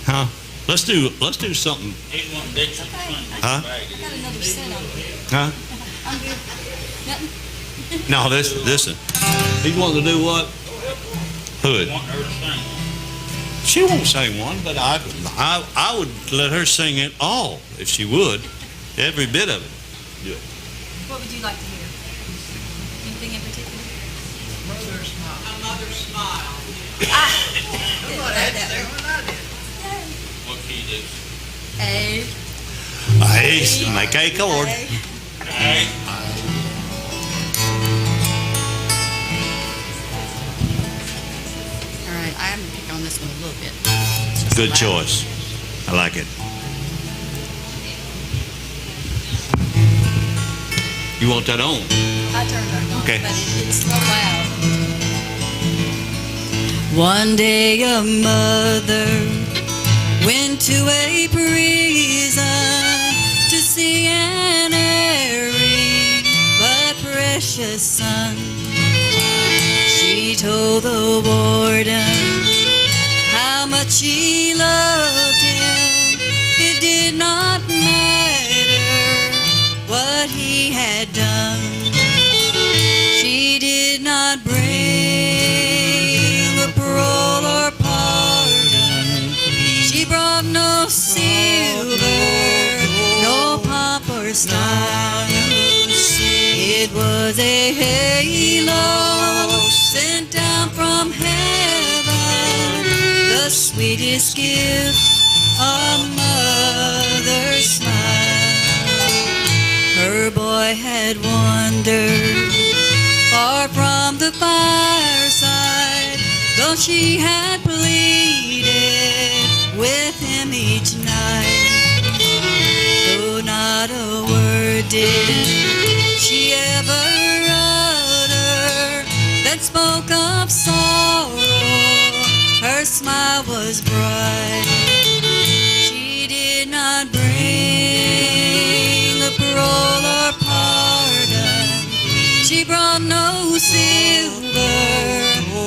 Huh? Let's do something. Huh? I got another set on. Huh? I'm good. Nothing. No, listen. He's wanting to do what? Hood. She won't sing one, but I would let her sing it all if she would. Every bit of it. Do it. What would you like to hear? Anything in particular? Mother's smile. A mother's smile. Didn't write that one. What key do? A. Ace, make a chord. All right, I'm gonna pick on this one a little bit. Good choice. I like it. You want that on? I turned it on, Okay. but it's so loud. One day a mother went to a prison to see an erring but precious son. She told the warden how much she loved him. It did not matter what he had done. She did not bring a parole or pardon. She brought no silver, no pomp or style. It was a halo sent down from heaven, the sweetest gift a mother's smile. Her boy had wandered far from the fireside, though she had pleaded with him each night. Though not a word did she ever utter that spoke of sorrow, her smile was bright. She did not bring a parole or pardon. She brought no silver,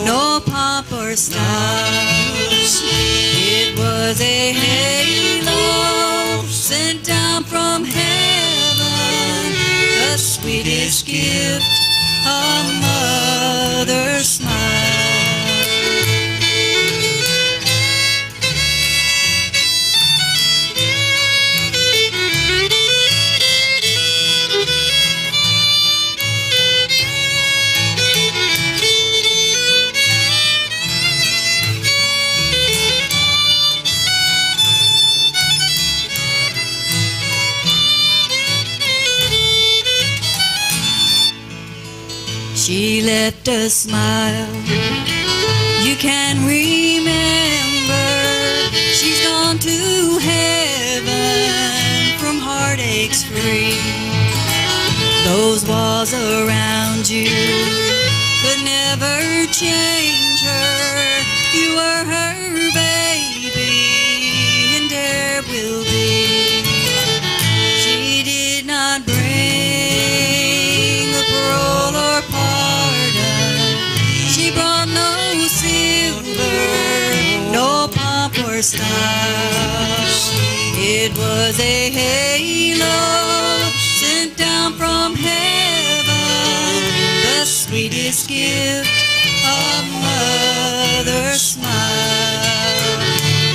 no pomp or stars. It was a halo sent down from heaven, the sweetest gift a mother's smile. She left a smile you can remember. She's gone to heaven from heartaches free. Those walls around you could never change her. You were her baby and there will be. She did not bring a parole or pardon. She brought no silver, no pomp or stars. It was a halo sent down from heaven, the sweetest gift a mother's smile.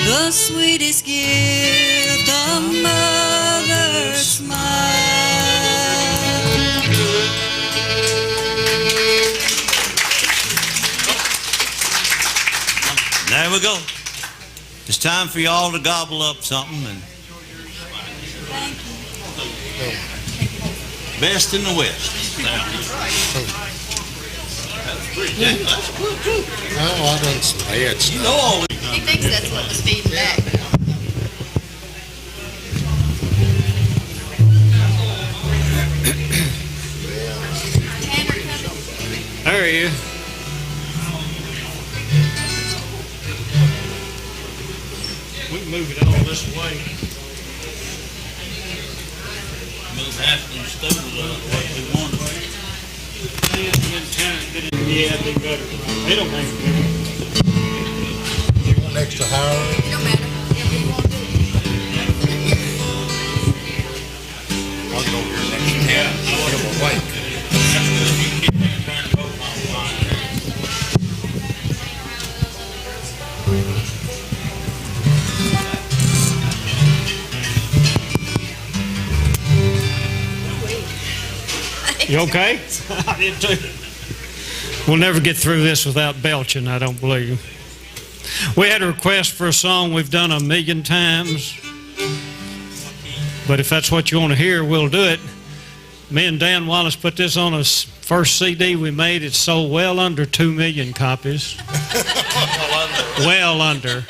The sweetest gift a mother's smile. There we go. It's time for y'all to gobble up something. And best in the West. Oh, I done some bad stuff. You know all this. He thinks that's what was feeding back. There he is. We can move it all this way. Move half of them stools what we wanted. Yeah, they better. They don't make it. You want extra higher? It don't matter. Whatever you want to do. I'll go here next time. Give them a wake. You okay? I did too. We'll never get through this without belching, I don't believe. We had a request for a song we've done 1,000,000 times. But if that's what you want to hear, we'll do it. Me and Dan Wallace put this on a first CD we made. It sold well under 2 million copies. Well under.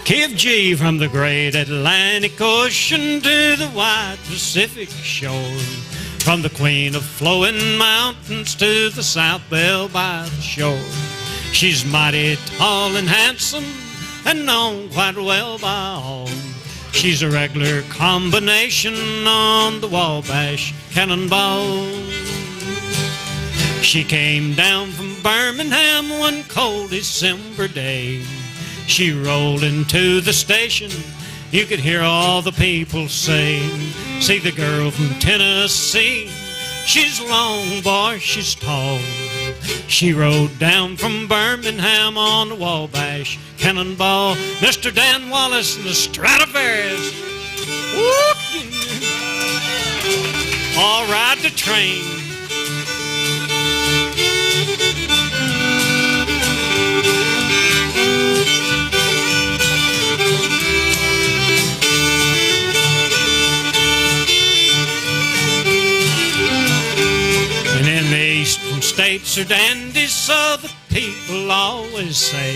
Give G from the great Atlantic Ocean to the wide Pacific shore. From the queen of flowing mountains to the South Belle by the shore. She's mighty tall and handsome and known quite well by all. She's a regular combination on the Wabash Cannonball. She came down from Birmingham one cold December day. She rolled into the station, you could hear all the people say, see the girl from Tennessee, she's long, boy, she's tall. She rode down from Birmingham on the Wabash Cannonball. Mr. Dan Wallace and the Stradivarius. All ride the train. And in the eastern states are dandies, so the people always say.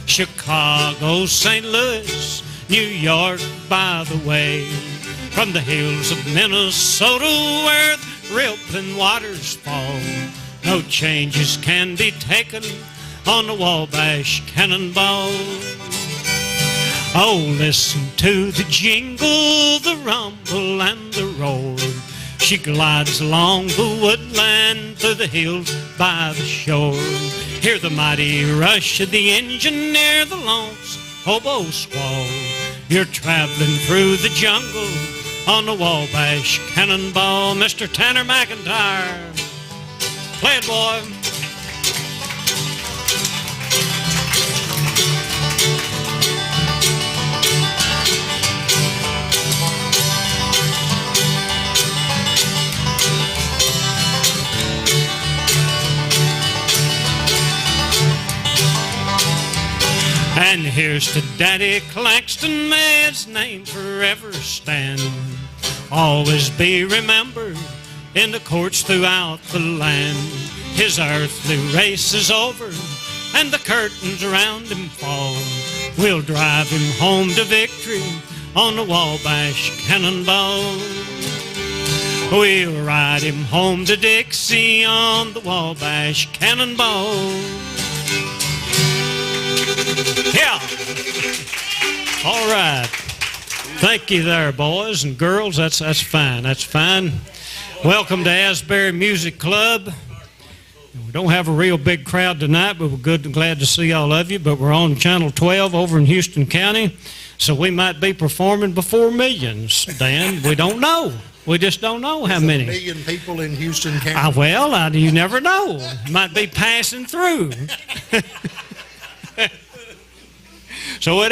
Chicago, St. Louis, New York by the way. From the hills of Minnesota where the rippling waters fall, no changes can be taken on the Wabash Cannonball. Oh, listen to the jingle, the rumble, and the roar. She glides along the woodland through the hills by the shore. Hear the mighty rush of the engine near the Lawrence hobo squall. You're traveling through the jungle on the Wabash Cannonball. Mr. Tanner McIntyre, play it, boy. And here's to Daddy Claxton, may his name forever stand. Always be remembered in the courts throughout the land. His earthly race is over and the curtains around him fall. We'll drive him home to victory on the Wabash Cannonball. We'll ride him home to Dixie on the Wabash Cannonball. Yeah. All right. Thank you there, boys and girls. That's fine. That's fine. Welcome to Asbury Music Club. We don't have a real big crowd tonight, but we're good and glad to see all of you. But we're on Channel 12 over in Houston County, so we might be performing before millions, Dan. We don't know. We just don't know how many. 1 million people in Houston County. Well, you never know. Might be passing through. So it